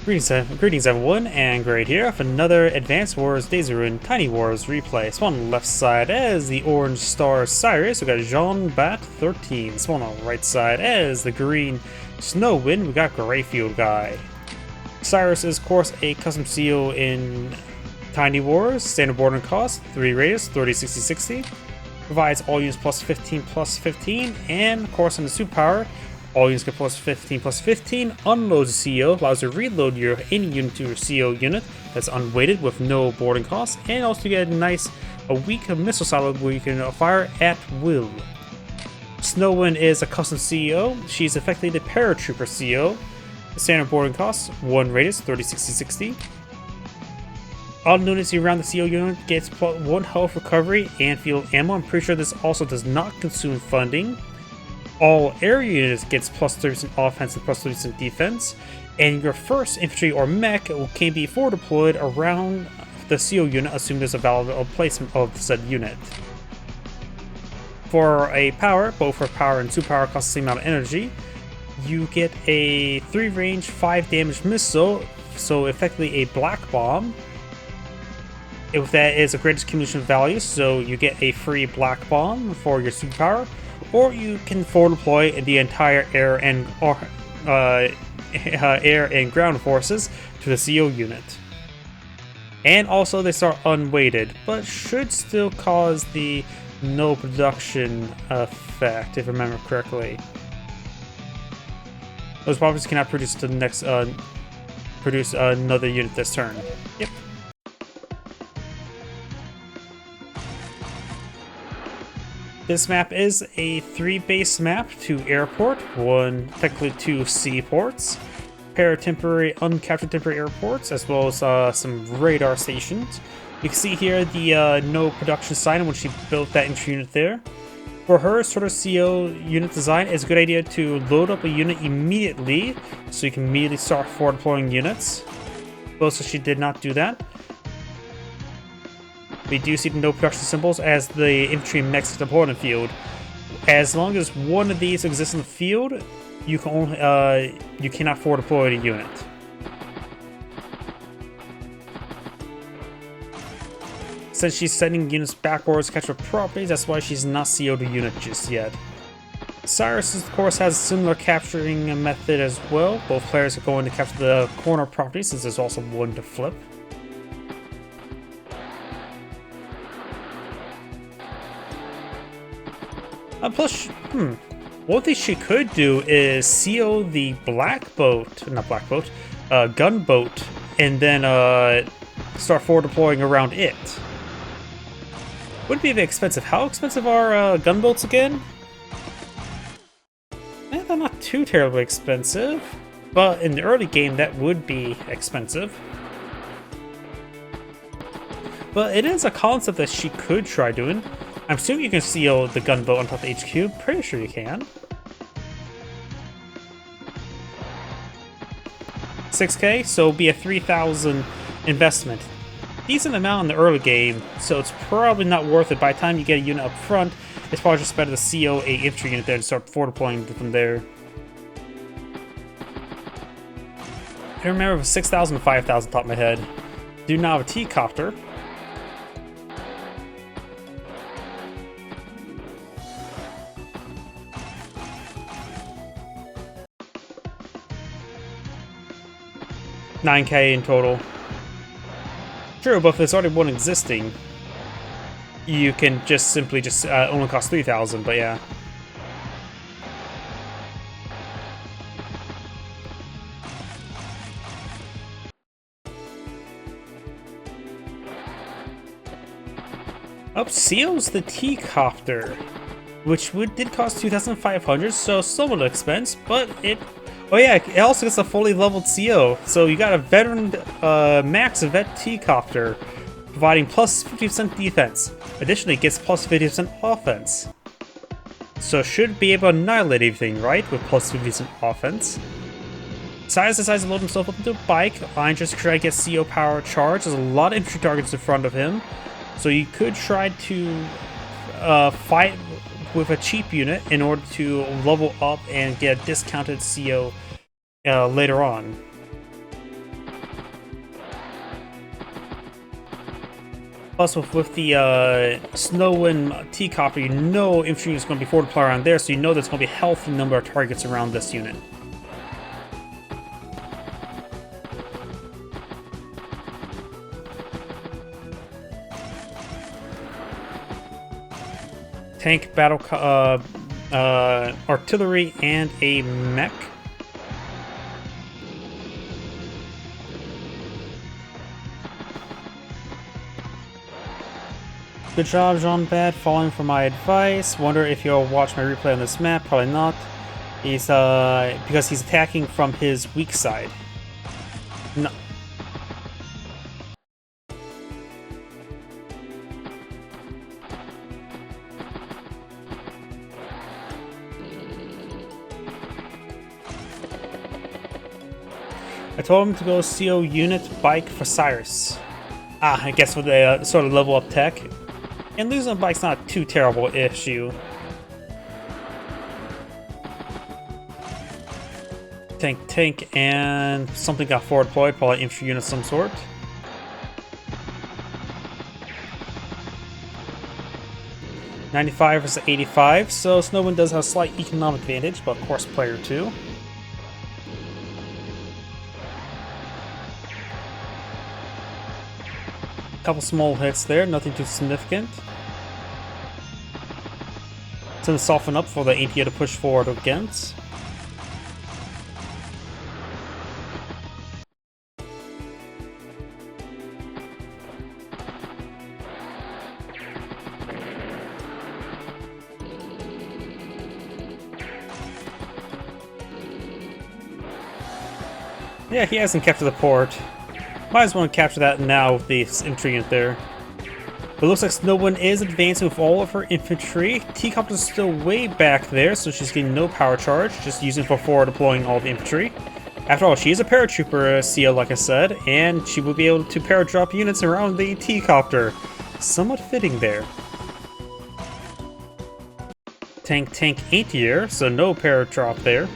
Greetings everyone, and Great here for another Advanced Wars Daisy Ruin Tiny Wars replay. So on the left side as the orange star Cyrus, we got Jeanbat13. So on the right side as the green Snowind, we got GreyfieldGuy. Cyrus is of course a custom CEO in Tiny Wars, standard boarding cost, 3 radius, 30, 60, 60. Provides all units plus 15, and of course on the superpower, all units get plus 15, unloads the CO, allows you to reload any unit to your CO unit that's unweighted with no boarding costs, and also you get a weak missile silo where you can fire at will. Snowind is a custom CEO. She's effectively the paratrooper CEO. Standard boarding costs, 1 radius, 30, 60, 60. All units around the CO unit gets plus 1 health recovery and field ammo. I'm pretty sure this also does not consume funding. All area units gets plus 30% offense and plus 30% defense, and your first infantry or mech can be forward deployed around the CO unit, assuming there's a valid placement of said unit. For a power, both for power and superpower cost the same amount of energy, you get a 3 range, 5 damage missile, so effectively a black bomb. If that is a greatest accumulation value, so you get a free black bomb for your superpower. Or you can forward deploy the entire air and ground forces to the CO unit. And also they start unweighted, but should still cause the no production effect, if I remember correctly. Those properties cannot produce the next produce another unit this turn. Yep. This map is a 3-base map, 2 airport, technically 2 seaports, pair of temporary, uncaptured temporary airports, as well as some radar stations. You can see here the no production sign when she built that entry unit there. For her sort of CO unit design, it's a good idea to load up a unit immediately, so you can immediately start forward deploying units. Also, she did not do that. We do see the no production symbols as the infantry mechs deployed in the field. As long as one of these exists in the field, you can only you cannot forward deploy a unit. Since she's sending units backwards to capture properties, that's why she's not CO'd a unit just yet. Cyrus, of course, has a similar capturing method as well. Both players are going to capture the corner property since there's also one to flip. Plus, one thing she could do is seal the gunboat, and then start forward deploying around it. Would be a bit expensive. How expensive are gunboats again? They're not too terribly expensive, but in the early game that would be expensive. But it is a concept that she could try doing. I'm assuming you can seal the gunboat on top of the HQ. Pretty sure you can. 6k, so it'll be a 3,000 investment. Decent amount in the early game, so it's probably not worth it. By the time you get a unit up front, it's probably just better to CO a infantry unit there and start forward deploying from there. I don't remember if it was 6,000 or 5,000 top of my head. Do now have a T-copter. $9k in total. True, but if there's already one existing, you can just simply only cost 3,000. But yeah. Up seals the T-copter, which did cost 2,500, so somewhat expense, but it. Oh yeah, it also gets a fully leveled CO, so you got a veteran max vet T-copter, providing plus 50% defense. Additionally, it gets plus 50% offense. So should be able to annihilate everything, right, with plus 50% offense. Cyrus decides to load himself up into a bike. I'm just trying to get CO power charged. There's a lot of infantry targets in front of him, so you could try to fight with a cheap unit in order to level up and get a discounted CO later on. Plus, with the Snowind T-Copter, you know infantry is going to be forward deployed around there, so you know there's going to be a healthy number of targets around this unit. Tank, artillery, and a mech. Good job, Jeanbat, following for my advice. Wonder if you'll watch my replay on this map. Probably not. He's because he's attacking from his weak side. No. I told him to go CO unit bike for Cyrus. I guess with a sort of level up tech. And losing a bike's not too terrible issue. Tank, and something got forward deployed, probably infantry unit of some sort. $95 versus 85, so Snowind does have a slight economic advantage, but of course player 2. Couple small hits there, nothing too significant. It's going to soften up for the ATO to push forward against. Yeah, he hasn't captured the port. Might as well capture that now with the infantry unit there. But it looks like Snowind is advancing with all of her infantry. T-Copter is still way back there, so she's getting no power charge, just using for forward deploying all the infantry. After all, she is a paratrooper CO, like I said, and she will be able to paradrop units around the T-Copter. Somewhat fitting there. Tank ain't here, so no paradrop there.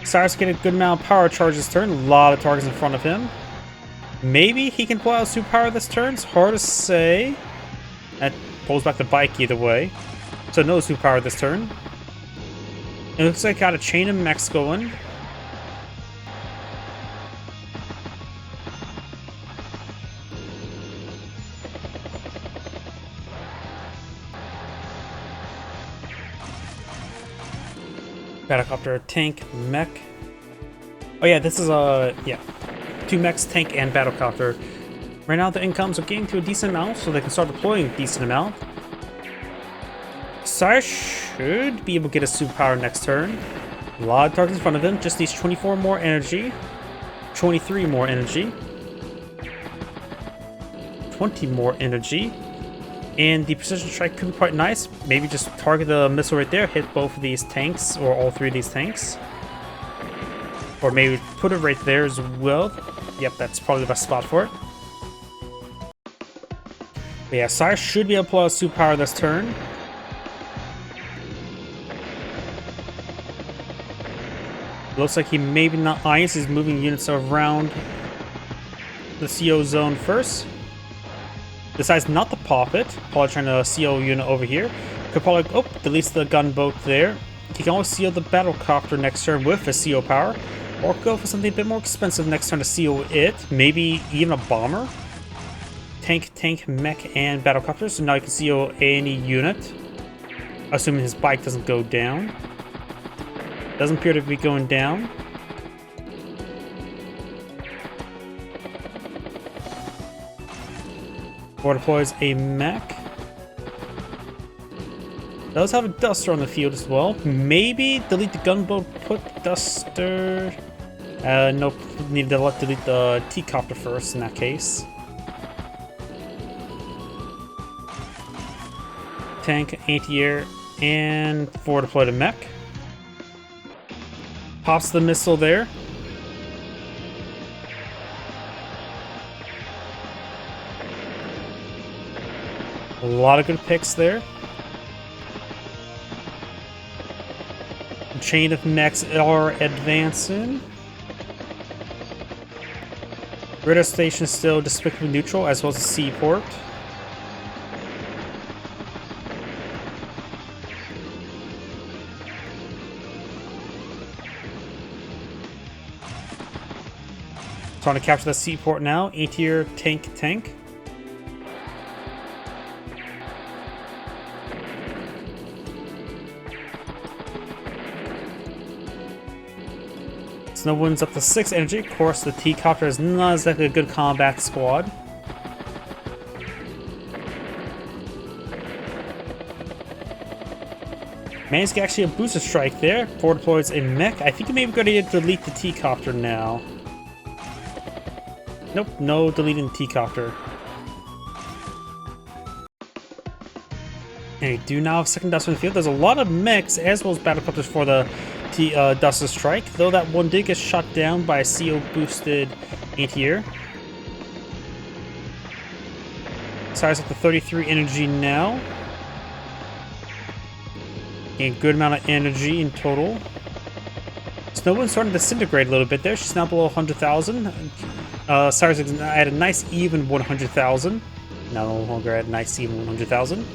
Cyrus getting a good amount of power charge this turn, a lot of targets in front of him. Maybe he can pull out a superpower this turn, it's hard to say. That pulls back the bike either way. So no superpower this turn. It looks like got a chain of mechs going. Battlecopter, tank, mech. Oh yeah, this is yeah. 2 mechs, tank, and battlecopter. Right now the incomes are getting to a decent amount, so they can start deploying a decent amount. Cyrus should be able to get a superpower next turn. A lot of targets in front of him, just needs 24 more energy. 23 more energy. 20 more energy. And the precision strike could be quite nice. Maybe just target the missile right there, hit both of these tanks, or all 3 of these tanks. Or maybe put it right there as well. Yep, that's probably the best spot for it. But yeah, Cyrus should be able to pull out a superpower this turn. Looks like he maybe not ice, he's moving units around the CO zone first. Decides not to pop it. Probably trying to CO unit over here. Could probably, deletes the gunboat there. He can always CO the battlecopter next turn with a CO power. Or go for something a bit more expensive next turn to CO it. Maybe even a bomber. Tank, mech, and battlecopter. So now you can CO any unit. Assuming his bike doesn't go down. Doesn't appear to be going down. Or deploys a mech. Does have a duster on the field as well. Maybe delete the gunboat, put duster. Nope, need to delete the T-Copter first in that case. Tank, anti-air, and forward deploy the mech. Pops the missile there. A lot of good picks there. Chain of mechs are advancing. Radar station is still despicably neutral, as well as the seaport. Trying to capture the seaport now. A-tier tank. Snowwind's up to 6 energy. Of course, the T-copter is not exactly a good combat squad. Managed to get actually a booster strike there. Forward deploys a mech. I think you may be going to delete the T-copter now. Nope, no deleting the T-copter. And we do now have second Duster in the field. There's a lot of mechs as well as battlecopters for the Duster Strike, though that one did get shot down by a CO boosted anti-air. Cyrus up to 33 energy now. A good amount of energy in total. Snowwind's starting to disintegrate a little bit there. She's now below 100,000. Cyrus had a nice even 100,000. No longer at a nice even 100,000.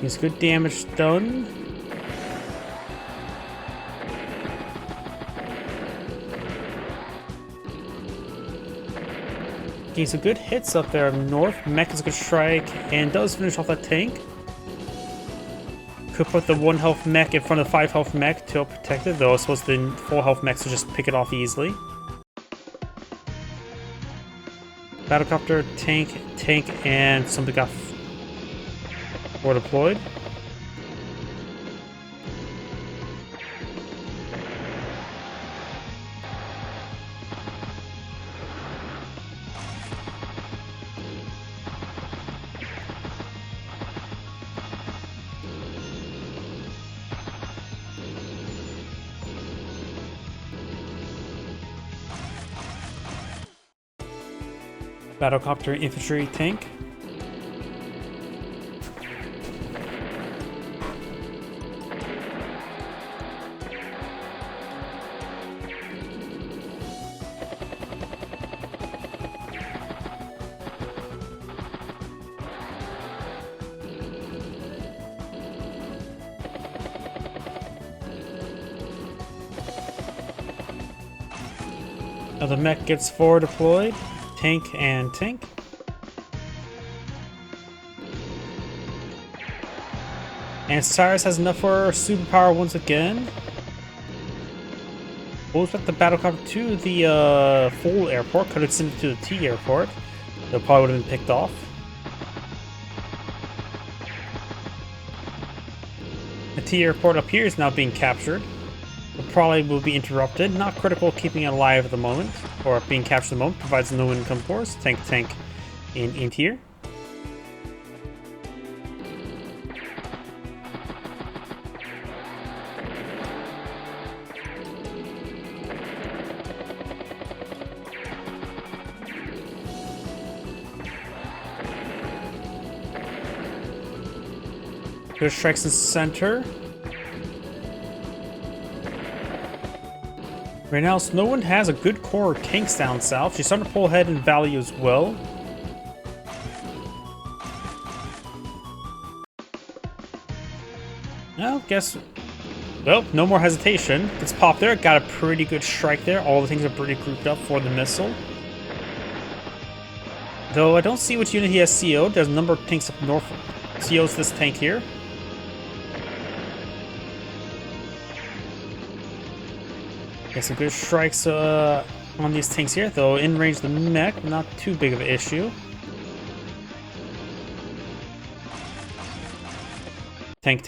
He's good damage done. Getting some good hits up there north. Mech is a good strike and does finish off that tank. Could put the 1 health mech in front of the 5 health mech to help protect it, though I suppose the 4 health mechs will just pick it off easily. Battlecopter, tank, and something got or deployed. Battlecopter, infantry, tank. The mech gets forward deployed. Tank and tank. And Cyrus has enough for superpower once again. We'll expect the battlecopter to the full airport. Could have sent it to the T airport. That probably would have been picked off. The T airport up here is now being captured. It probably will be interrupted. Not critical keeping it alive at the moment, or being captured at the moment. Provides no income force. Tank in here. Good strikes in center. Right now, Snowind has a good core of tanks down south. She's starting to pull ahead in value as well. Well, well, no more hesitation. Gets popped there. Got a pretty good strike there. All the things are pretty grouped up for the missile. Though I don't see which unit he has CO'd. There's a number of tanks up north. CO's this tank here. Get some good strikes on these tanks here, though in range the mech, not too big of an issue. Tank.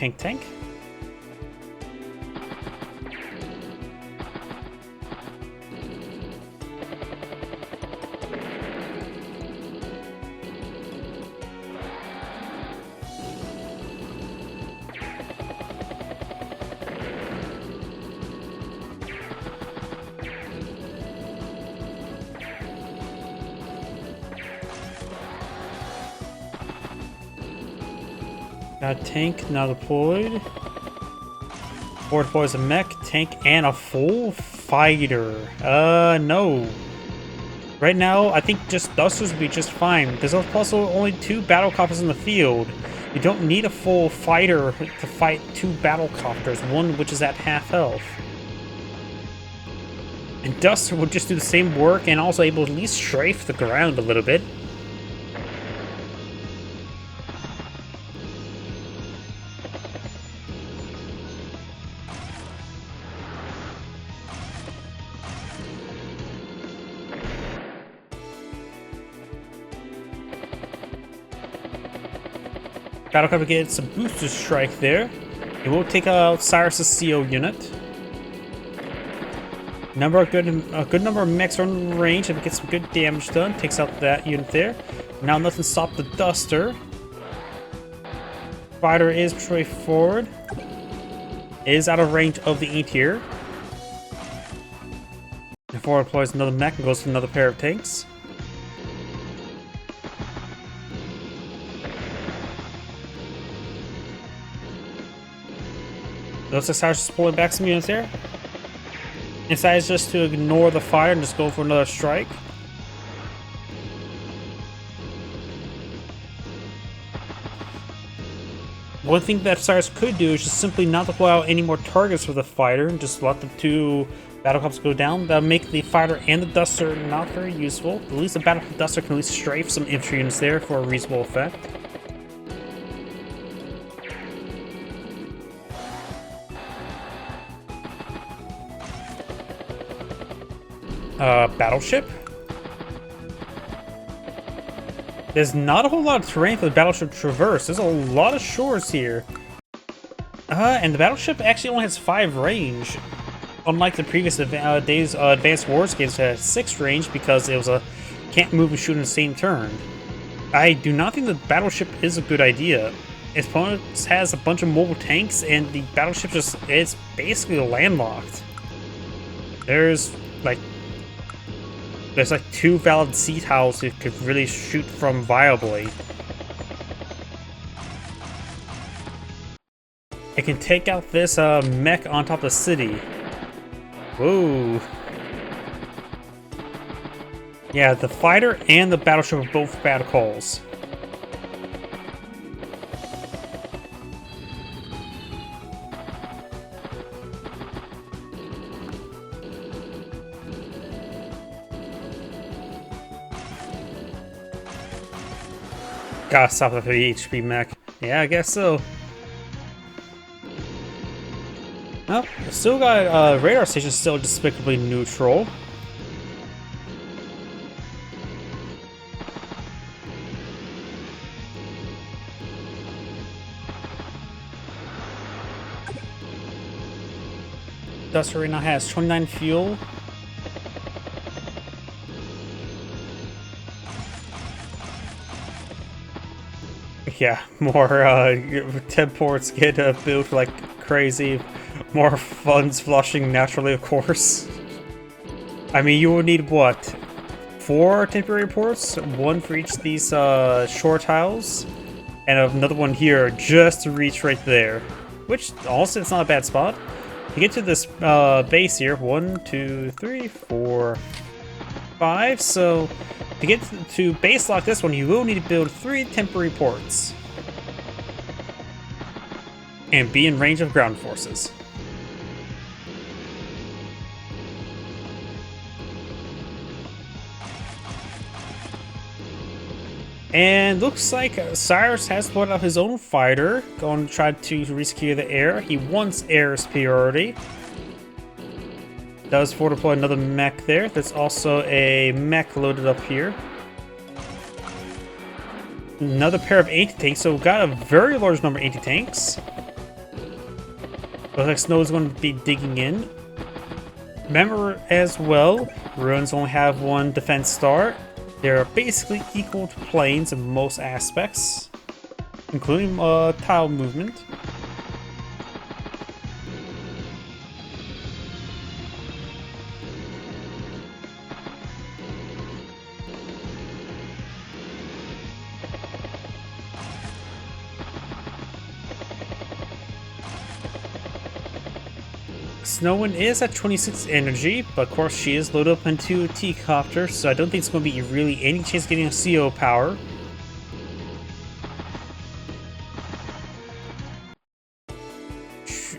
Got a tank now deployed. 4 deploys a mech, tank, and a full fighter. No. Right now, I think just Dusters would be just fine. There's also only 2 battlecopters in the field. You don't need a full fighter to fight 2 battlecopters, one which is at half health. And Duster would just do the same work and also able to at least strafe the ground a little bit. Battlecopter gets a booster strike there. It will take out Cyrus's CO unit. A good number of mechs are in range. If it gets some good damage done, takes out that unit there. Now nothing stopped the Duster. Fighter is patrolling forward. Is out of range of the E-tier. And forward deploys another mech and goes to another pair of tanks. Looks like Cyrus is pulling back some units there. Decides just to ignore the fire and just go for another strike. One thing that Cyrus could do is just simply not deploy out any more targets for the fighter and just let the 2 battlecopters go down. That'll make the fighter and the Duster not very useful. At least the battlecop Duster can at least strafe some infantry units there for a reasonable effect. Battleship. There's not a whole lot of terrain for the battleship to traverse. There's a lot of shores here. And the battleship actually only has 5 range. Unlike the previous days Advanced Wars games that had 6 range because it was a can't move and shoot in the same turn. I do not think the battleship is a good idea. Its opponent has a bunch of mobile tanks and the battleship just is basically landlocked. There's like 2 valid sea tiles you could really shoot from viably. It can take out this mech on top of the city. Whoa. Yeah, the fighter and the battleship are both bad calls. Gotta stop the 30 HP mech. Yeah, I guess so. Well, still got radar station still despicably neutral. Duster right now has 29 fuel. Yeah, more temports get built like crazy. More funds flushing naturally, of course. I mean, you will need what? 4 temporary ports? 1 for each of these shore tiles, and another one here just to reach right there. Which also it's not a bad spot. To get to this base here, 1, 2, 3, 4, 5. So to get to base lock this one, you will need to build 3 temporary ports and be in range of ground forces. And looks like Cyrus has put out his own fighter, going to try to resecure the air. He wants air superiority. Does forward deploy another mech there. There's also a mech loaded up here. Another pair of anti-tanks, so we've got a very large number of anti-tanks. Looks like Snow is going to be digging in. Remember as well, Ruins only have 1 defense star. They're basically equal to planes in most aspects, including tile movement. Snowind is at 26 energy, but of course she is loaded up into a T-copter, so I don't think it's going to be really any chance of getting a CO power.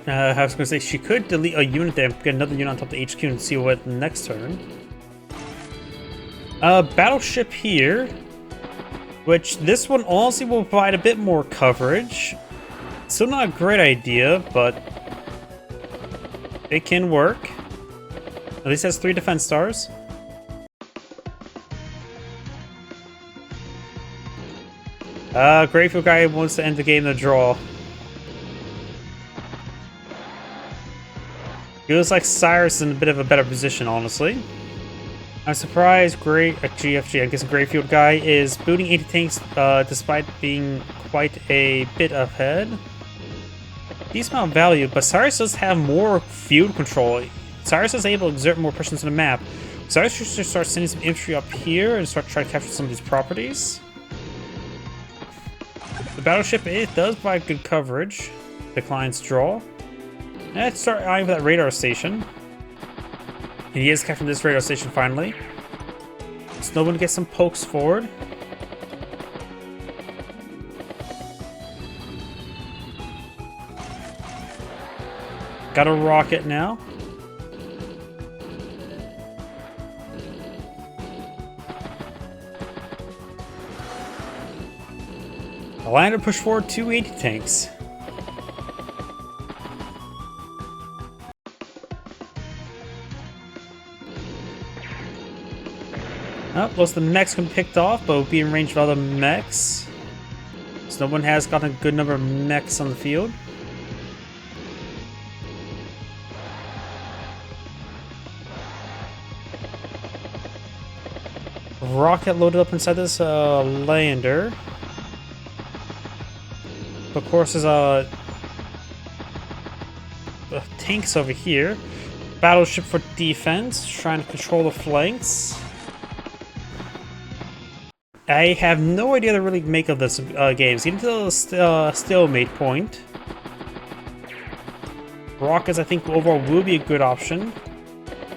I was going to say she could delete a unit there and get another unit on top of the HQ and see what next turn. Battleship here, which this one honestly will provide a bit more coverage. Still not a great idea, but it can work. At least has 3 defense stars. GreyfieldGuy wants to end the game in a draw. Feels like Cyrus is in a bit of a better position, honestly. I'm surprised GFG, I guess GreyfieldGuy, is booting 80 tanks despite being quite a bit ahead. Decent amount of value, but Cyrus does have more field control. Cyrus is able to exert more pressure on the map. Cyrus should start sending some infantry up here and start trying to capture some of these properties. The battleship, it does provide good coverage. Declines draw. Let's start eyeing for that radar station. And he is capturing this radar station finally. Snowind gets some pokes forward. Got a rocket now. Atlanta push forward 280 tanks. Oh, most of the mechs can be picked off, but will be in range of other mechs. So no one has gotten a good number of mechs on the field. Rocket loaded up inside this lander. Of course, there's tanks over here. Battleship for defense, trying to control the flanks. I have no idea to really make of this game. It's getting to the stalemate point. Rockets, I think, overall will be a good option.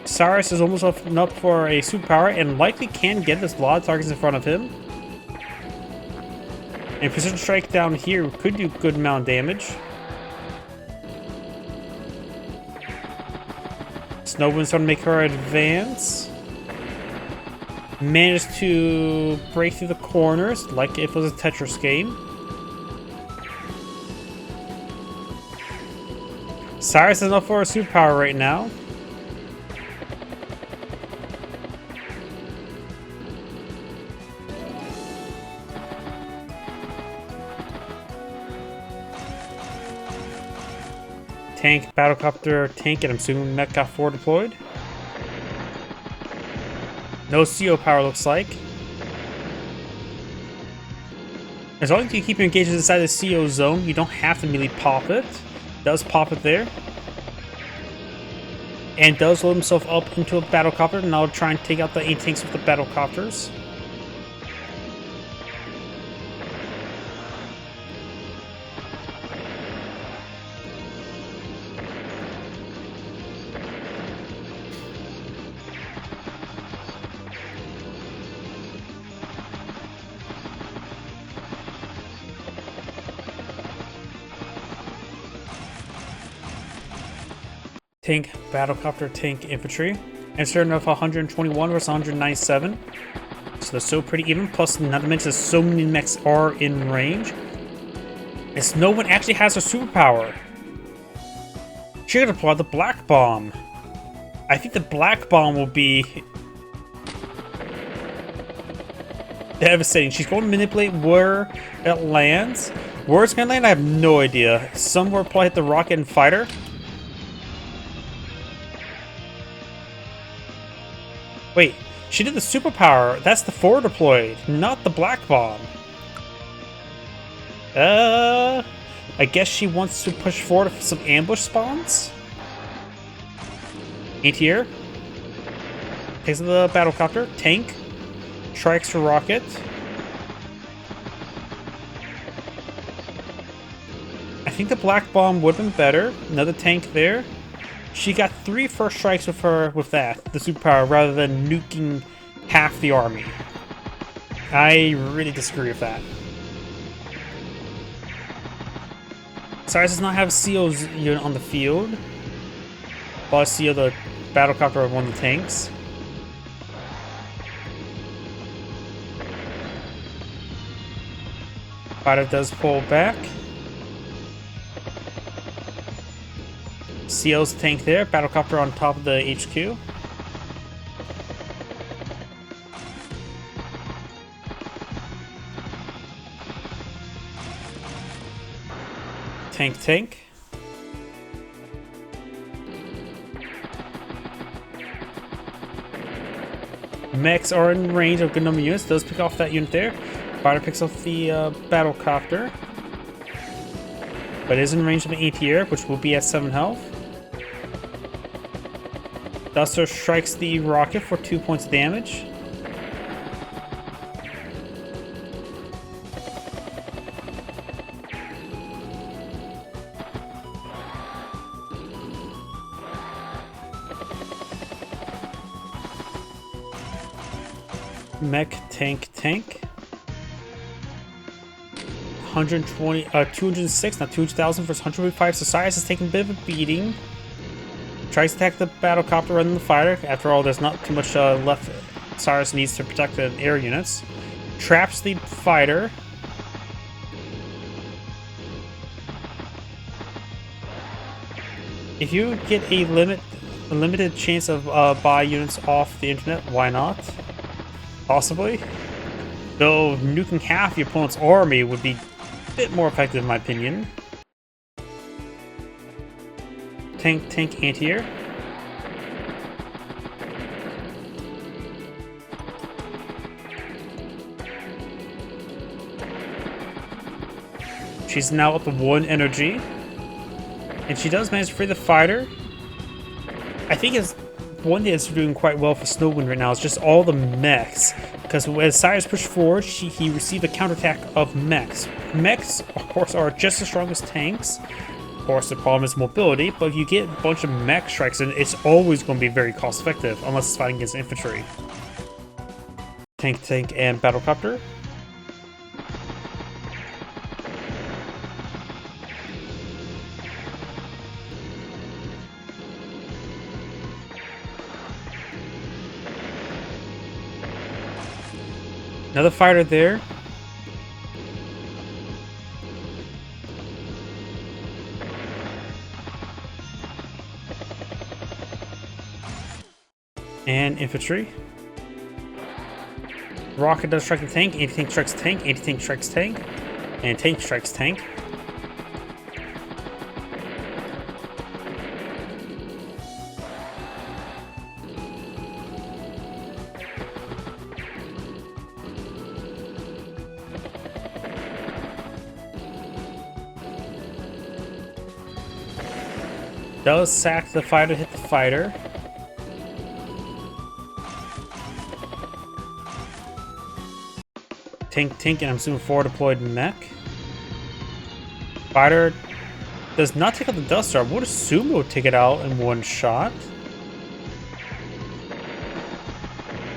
Cyrus is almost up for a superpower and likely can get a lot of targets in front of him. And precision strike down here could do a good amount of damage. Snowwind's starting to make her advance. Managed to break through the corners like if it was a Tetris game. Cyrus is up for a superpower right now. Tank, battlecopter, tank, and I'm assuming mech got 4 deployed. No CO power looks like. As long as you keep your engagement inside the CO zone, you don't have to immediately pop it. Does pop it there. And does load himself up into a battlecopter, and I'll try and take out the 8 tanks with the battlecopters. Tank, battlecopter, tank, infantry. And starting off 121 versus 197. So they're so pretty even. Plus, not to mention, so many mechs are in range. And no one actually has a superpower. She could apply the black bomb. I think the black bomb will be devastating. She's going to manipulate where it lands. Where it's going to land, I have no idea. Somewhere probably hit the rocket and fighter. Wait, she did the superpower. That's the forward deployed, not the black bomb. I guess she wants to push forward for some ambush spawns. Ain't here. Takes the battlecopter, tank, strikes for rocket. I think the black bomb would have been better. Another tank there. She got 3 first strikes with the superpower, rather than nuking half the army. I really disagree with that. Cyrus does not have Seal's unit on the field. While Seal, the battlecopter of one of the tanks. Fighter does pull back. Seal's tank there, battlecopter on top of the HQ. Tank. Mechs are in range of good number of units. Does pick off that unit there. Fighter picks off the battlecopter. But is in range of an ATR, which will be at 7 health. Duster strikes the rocket for 2 points of damage. Mech, tank. 206, not 200,000 versus 105. So Cyrus is taking a bit of a beating. Tries to attack the battlecopter rather than the fighter. After all, there's not too much left Cyrus needs to protect the air units. Traps the fighter. If you get a limited chance of buy units off the internet, why not? Possibly. Though nuking half your opponent's army would be a bit more effective in my opinion. Tank anti-air. She's now up to 1 energy. And she does manage to free the fighter. I think it's one thing that's doing quite well for Snowind right now is just all the mechs. Because as Cyrus pushed forward, he received a counterattack of mechs. Mechs, of course, are just as strong as tanks. Of course, the problem is mobility, but if you get a bunch of mech strikes, then it's always going to be very cost effective, unless it's fighting against infantry. Tank, and battlecopter. Another fighter there. And infantry. Rocket does strike the tank, anti-tank strikes tank, anti-tank strikes tank, and tank strikes tank. Does sack the fighter, hit the fighter. Tank, and I'm assuming 4 deployed mech. Fighter does not take out the Duster. I would assume it would take it out in 1 shot.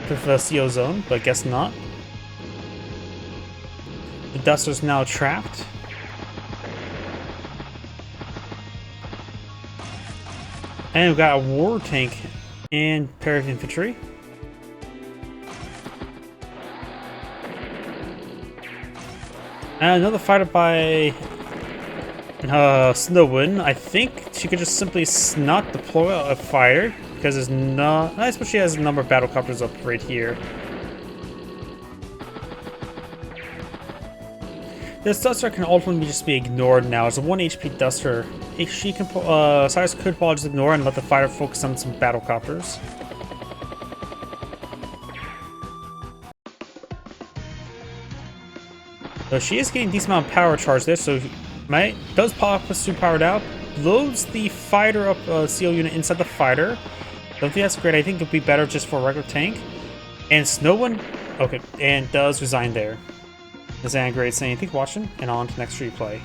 With the CO zone, but I guess not. The Duster's now trapped. And we've got a war tank and pair of infantry. And another fighter by Snowind. I think she could just simply not deploy a fighter because there's not. I suppose she has a number of battlecopters up right here. This Duster can ultimately just be ignored now. It's a 1 HP Duster. She can, Cyrus could probably just ignore and let the fighter focus on some battlecopters. So she is getting a decent amount of power charge there, so does pop a super powered out, loads the fighter up CO unit inside the fighter. Don't think that's great. I think it would be better just for a regular tank. And Snowind, okay, and does resign there. This is Great saying, thank you for watching, and on to next replay.